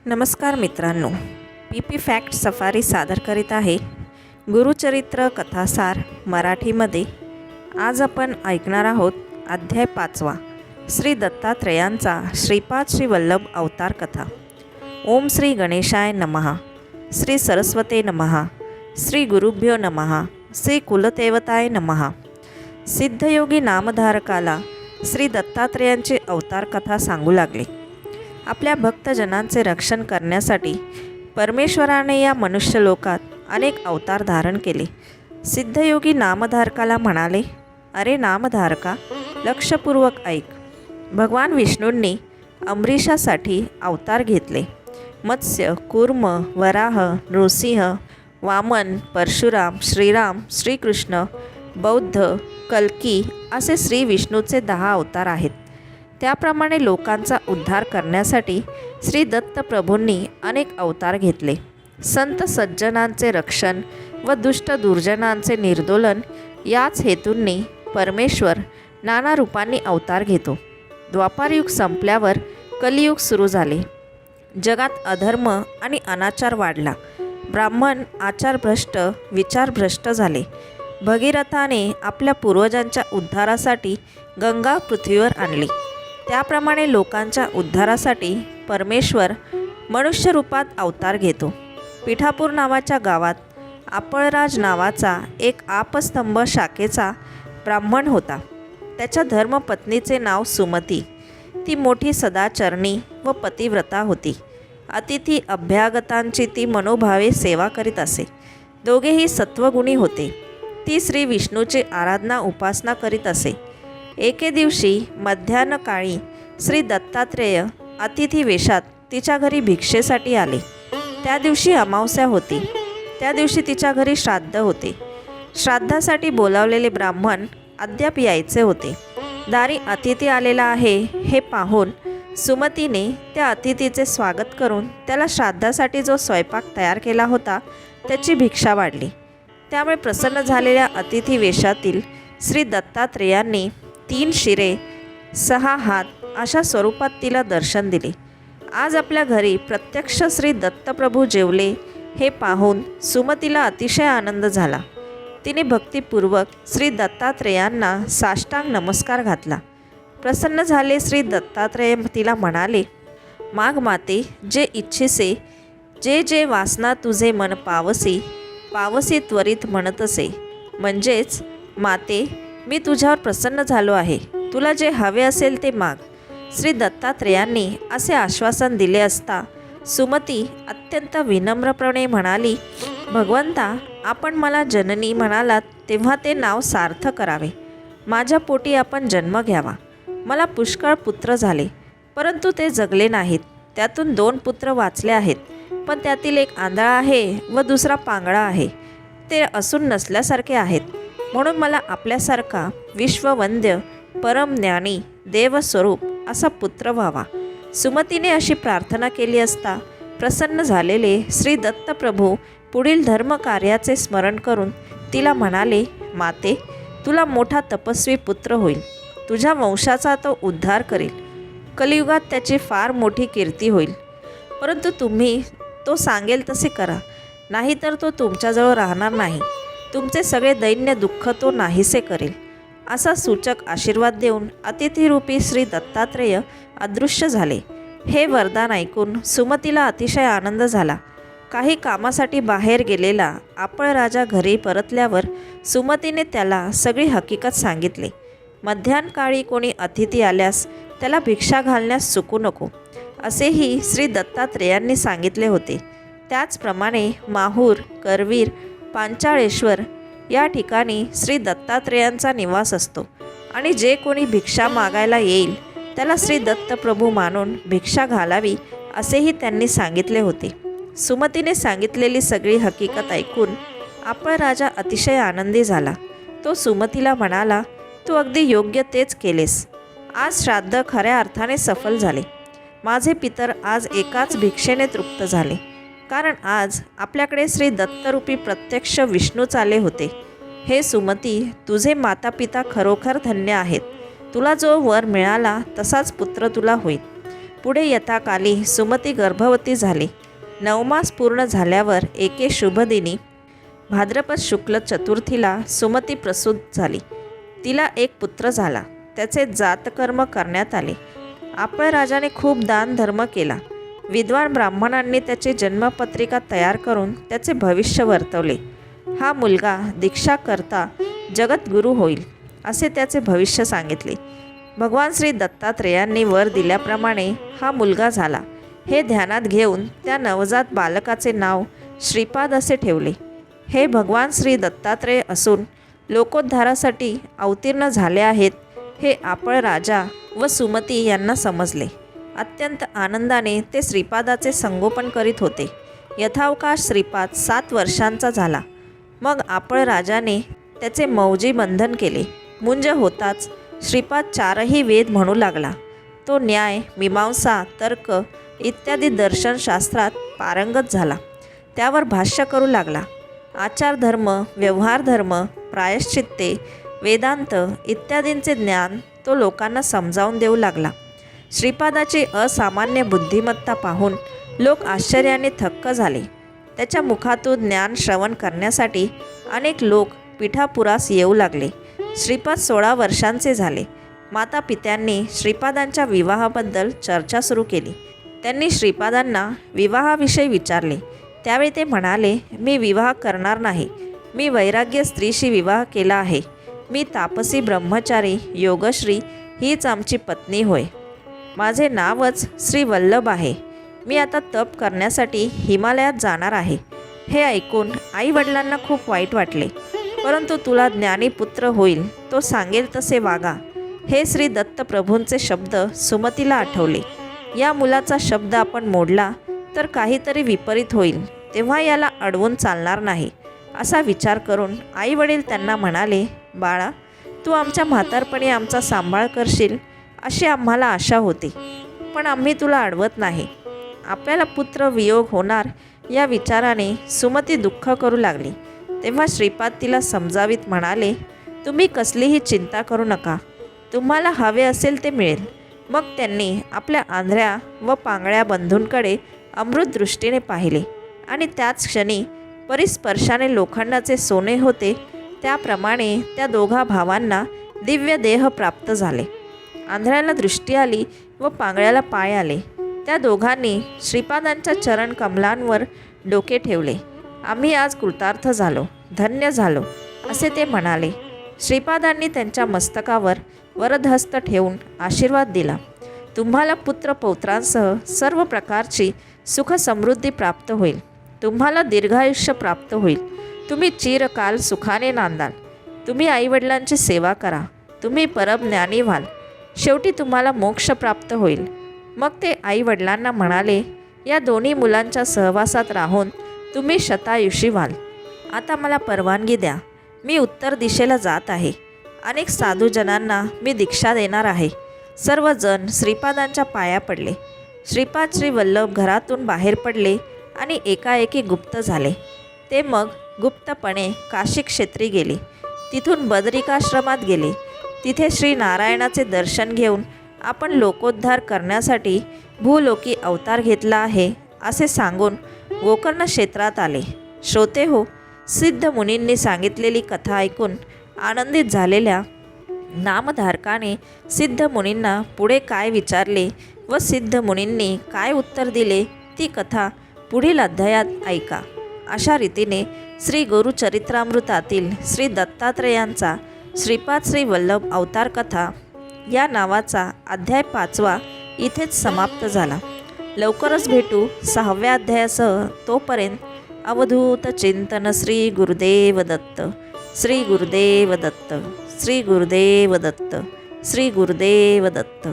नमस्कार मित्रांनो, P fact safari सादर करीत आहे गुरुचरित्र कथासार मराठीमध्ये। आज आपण ऐकणार आहोत अध्याय 5 श्री दत्तात्रेयांचा श्रीपाद श्री वल्लभ अवतार कथा। ओम श्री गणेशाय नमः, श्री सरस्वते नमः, श्री गुरुभ्यो नमः, श्री कुलदेवताय नमः। सिद्धयोगी नामधारकाला श्री दत्तात्रेयांची अवतार कथा सांगू लागले। आपल्या भक्तजनांचे रक्षण करण्यासाठी परमेश्वराने या मनुष्यलोकात अनेक अवतार धारण केले। सिद्धयोगी नामधारकाला म्हणाले, अरे नामधारका, लक्षपूर्वक ऐक। भगवान विष्णूंनी अमरीशासाठी अवतार घेतले। मत्स्य, कूर्म, वराह, नृसिंह, वामन, परशुराम, श्रीराम, श्रीकृष्ण, बौद्ध, कल्की असे श्री विष्णूचे 10 अवतार आहेत। त्याप्रमाणे लोकांचा उद्धार करण्यासाठी श्री दत्त प्रभूंनी अनेक अवतार घेतले। संत सज्जनांचे रक्षण व दुष्ट दुर्जनांचे निर्दोलन याच हेतूंनी परमेश्वर नाना रूपांनी अवतार घेतो। द्वापारयुग संपल्यावर कलियुग सुरू झाले। जगात अधर्म आणि अनाचार वाढला। ब्राह्मण आचारभ्रष्ट, विचारभ्रष्ट झाले। भगीरथाने आपल्या पूर्वजांच्या उद्धारासाठी गंगा पृथ्वीवर आणली। त्याप्रमाणे लोकांच्या उद्धारासाठी परमेश्वर मनुष्य रूपात अवतार घेतो। पिठापूर नावाच्या गावात आपळराज नावाचा एक आपस्तंभ शाखेचा ब्राह्मण होता। त्याच्या धर्मपत्नीचे नाव सुमती। ती मोठी सदाचरणी व पतिव्रता होती। अतिथी अभ्यागतांची ती मनोभावे सेवा करीत असे। दोघेही सत्वगुणी होते। ती श्री विष्णूची आराधना उपासना करीत असे। एके दिवशी मध्यान्हकाळी श्री दत्तात्रेय अतिथी वेशात तिच्या घरी भिक्षेसाठी आले। त्या दिवशी अमावस्या होती। त्या दिवशी तिच्या घरी श्राद्ध होते। श्राद्धासाठी बोलावलेले ब्राह्मण अद्याप यायचे होते। दारी अतिथी आलेला आहे हे पाहून सुमतीने त्या अतिथीचे स्वागत करून त्याला श्राद्धासाठी जो स्वयंपाक तयार केला होता त्याची भिक्षा वाढली। त्यामुळे प्रसन्न झालेल्या अतिथी वेशातील श्री दत्तात्रेयांनी 3 शिरे 6 हात अशा स्वरूपात तिला दर्शन दिले। आज आपल्या घरी प्रत्यक्ष श्री दत्तप्रभू जेवले हे पाहून सुमतीला अतिशय आनंद झाला। तिने भक्तिपूर्वक श्री दत्तात्रेयांना साष्टांग नमस्कार घातला। प्रसन्न झाले श्री दत्तात्रेय तिला म्हणाले, माग माते, जे इच्छिसे, जे जे वासना तुझे मन पावसी, पावसी त्वरित म्हणतसे। म्हणजेच माते, मी तुझ्यावर प्रसन्न झालो आहे। तुला जे हवे असेल ते माग। श्री दत्तात्रेयांनी असे आश्वासन दिले असता सुमती अत्यंत विनम्रपणे म्हणाली, भगवंता, आपण मला जननी म्हणालात तेव्हा ते नाव सार्थ करावे। माझ्या पोटी आपण जन्म घ्यावा। मला पुष्कळ पुत्र झाले, परंतु ते जगले नाहीत। त्यातून 2 पुत्र वाचले आहेत, पण त्यातील एक आंधळा आहे व दुसरा पांगळा आहे। ते असून नसल्यासारखे आहेत। म्हणून मला आपल्यासारखा विश्ववंद्य परमज्ञानी देवस्वरूप असा पुत्र व्हावा। सुमतीने अशी प्रार्थना केली असता प्रसन्न झालेले श्री दत्तप्रभू पुढील धर्मकार्याचे स्मरण करून तिला म्हणाले, माते, तुला मोठा तपस्वी पुत्र होईल। तुझ्या वंशाचा तो उद्धार करेल। कलियुगात त्याची फार मोठी कीर्ती होईल। परंतु तुम्ही तो सांगेल तसे करा, नाहीतर तो तुमच्याजवळ राहणार नाही। तुमचे सगळे दैन्य दुःख तो नाहीसे करेल। असा सूचक आशीर्वाद देऊन अतिथीरूपी श्री दत्तात्रेय अदृश्य झाले। हे वरदान ऐकून सुमतीला अतिशय आनंद झाला। काही कामासाठी बाहेर गेलेला आपळराजा घरी परतल्यावर सुमतीने त्याला सगळी हकीकत सांगितली। मध्यान्हकाळी कोणी अतिथी आल्यास त्याला भिक्षा घालण्यास चुकू नको असेही श्री दत्तात्रेयांनी सांगितले होते। त्याचप्रमाणे माहूर, करवीर, पांचाळेश्वर या ठिकाणी श्री दत्तात्रेयांचा निवास असतो आणि जे कोणी भिक्षा मागायला येईल त्याला श्री दत्तप्रभू मानून भिक्षा घालावी असेही त्यांनी सांगितले होते। सुमतीने सांगितलेली सगळी हकीकत ऐकून आपळराजा अतिशय आनंदी झाला। तो सुमतीला म्हणाला, तू अगदी योग्य तेच केलेस। आज श्राद्ध खऱ्या अर्थाने सफल झाले। माझे पितर आज एकाच भिक्षेने तृप्त झाले, कारण आज आपल्याकडे श्री दत्तरूपी प्रत्यक्ष विष्णूच आले होते। हे सुमती, तुझे मातापिता खरोखर धन्य आहेत। तुला जो वर मिळाला तसाच पुत्र तुला होईल। पुढे यथाकाली सुमती गर्भवती झाली. 9 मास पूर्ण झाल्यावर एके शुभदिनी भाद्रपद शुक्ल चतुर्थीला सुमती प्रसूत झाली. तिला एक पुत्र झाला. त्याचे जातकर्म करण्यात आले. आपळ राजाने खूप दान धर्म केला. विद्वान ब्राह्मणांनी त्याची जन्मपत्रिका तयार करून त्याचे भविष्य वर्तवले. हा मुलगा दीक्षा करता जगद्गुरू होईल असे त्याचे भविष्य सांगितले. भगवान श्री दत्तात्रेयांनी वर दिल्याप्रमाणे हा मुलगा झाला. हे ध्यानात घेऊन त्या नवजात बालकाचे नाव श्रीपाद असे ठेवले. हे भगवान श्री दत्तात्रेय असून लोकोद्धारासाठी अवतीर्ण झाले आहेत हे आपळ राजा व सुमती यांना समजले. अत्यंत आनंदाने ते श्रीपादाचे संगोपन करीत होते. यथावकाश श्रीपाद 7 वर्षांचा झाला. मग आपळ राजाने त्याचे मौजी बंधन केले. मुंज होताच श्रीपाद 4ही वेद म्हणू लागला. तो न्याय, मीमांसा, तर्क इत्यादी दर्शनशास्त्रात पारंगत झाला. त्यावर भाष्य करू लागला. आचारधर्म, व्यवहारधर्म, प्रायश्चित्ते, वेदांत इत्यादींचे ज्ञान तो लोकांना समजावून देऊ लागला. श्रीपादाची असामान्य बुद्धिमत्ता पाहून लोक आश्चर्याने थक्क झाले. त्याच्या मुखातून ज्ञान श्रवण करण्यासाठी अनेक लोक पिठापुरास येऊ लागले. श्रीपाद 16 वर्षांचे झाले. माता पित्यांनी श्रीपादांच्या विवाहाबद्दल चर्चा सुरू केली. त्यांनी श्रीपादांना विवाहाविषयी विचारले. त्यावेळी ते म्हणाले, मी विवाह करणार नाही. मी वैराग्य स्त्रीशी विवाह केला आहे. मी तापसी ब्रह्मचारी योगश्री हीच आमची पत्नी होय. माझे नावच श्री वल्लभ आहे. मी आता तप करण्यासाठी हिमालयात जाणार आहे. हे ऐकून आईवडिलांना खूप वाईट वाटले. परंतु तुला ज्ञानी पुत्र होईल, तो सांगेल तसे वागा. हे श्री दत्तप्रभूंचे शब्द सुमतीला आठवले. या मुलाचा शब्द आपण मोडला तर काहीतरी विपरीत होईल, तेव्हा याला अडवून चालणार नाही असा विचार करून आईवडील त्यांना म्हणाले, बाळा, तू आमच्या म्हातारपणी आमचा सांभाळ करशील अशी आम्हाला आशा होती, पण आम्ही तुला अडवत नाही. आपल्याला पुत्र वियोग होणार या विचाराने सुमती दुःख करू लागली. तेव्हा श्रीपाद तिला समजावीत म्हणाले, तुम्ही कसलीही चिंता करू नका. तुम्हाला हवे असेल ते मिळेल. मग त्यांनी आपल्या आंधळ्या व पांगळ्या बंधूंकडे अमृत दृष्टीने पाहिले आणि त्याच क्षणी परिस्पर्शाने लोखंडाचे सोने होते त्याप्रमाणे त्या दोघा भावांना दिव्य देह प्राप्त झाले. आंधळ्याला दृष्टी आली व पांगळ्याला पाय आले. त्या दोघांनी श्रीपादांच्या चरण कमलांवर डोके ठेवले. आम्ही आज कृतार्थ झालो, धन्य झालो असे ते म्हणाले. श्रीपादांनी त्यांच्या मस्तकावर वरदहस्त ठेवून आशीर्वाद दिला. तुम्हाला पुत्र पौत्रांसह सर्व प्रकारची सुख समृद्धी प्राप्त होईल. तुम्हाला दीर्घायुष्य प्राप्त होईल. तुम्ही चिरकाल सुखाने नांदाल. तुम्ही आईवडिलांची सेवा करा. तुम्ही परमज्ञानी व्हाल. शेवटी तुम्हाला मोक्ष प्राप्त होईल. मग ते आईवडिलांना म्हणाले, या दोन्ही मुलांच्या सहवासात राहून तुम्ही शतायुषी व्हाल. आता मला परवानगी द्या. मी उत्तर दिशेला जात आहे. अनेक साधूजनांना मी दीक्षा देणार आहे. सर्वजण श्रीपादांच्या पाया पडले. श्रीपाद श्री वल्लभ घरातून बाहेर पडले आणि एकाएकी गुप्त झाले. ते मग गुप्तपणे काशी क्षेत्री गेले. तिथून बदरिकाश्रमात गेले. तिथे श्री नारायणाचे दर्शन घेऊन आपण लोकोद्धार करण्यासाठी भूलोकी अवतार घेतला आहे असे सांगून गोकर्ण क्षेत्रात आले. श्रोते हो, सिद्ध मुनींनी सांगितलेली कथा ऐकून आनंदित झालेल्या नामधारकाने सिद्ध मुनींना पुढे काय विचारले व सिद्ध मुनींनी काय उत्तर दिले ती कथा पुढील अध्यायात ऐका. अशा रीतीने श्री गुरुचरित्रामृतातील श्री दत्तात्रेयांचा श्रीपाद श्री वल्लभ अवतार कथा या नावाचा अध्याय 5वा इथेच समाप्त झाला. लवकरच भेटू 6व्या अध्यायासह. तोपर्यंत अवधूत चिंतन. श्री गुरुदेव दत्त. श्री गुरुदेव दत्त. श्री गुरुदेव दत्त. श्री गुरुदेव दत्त.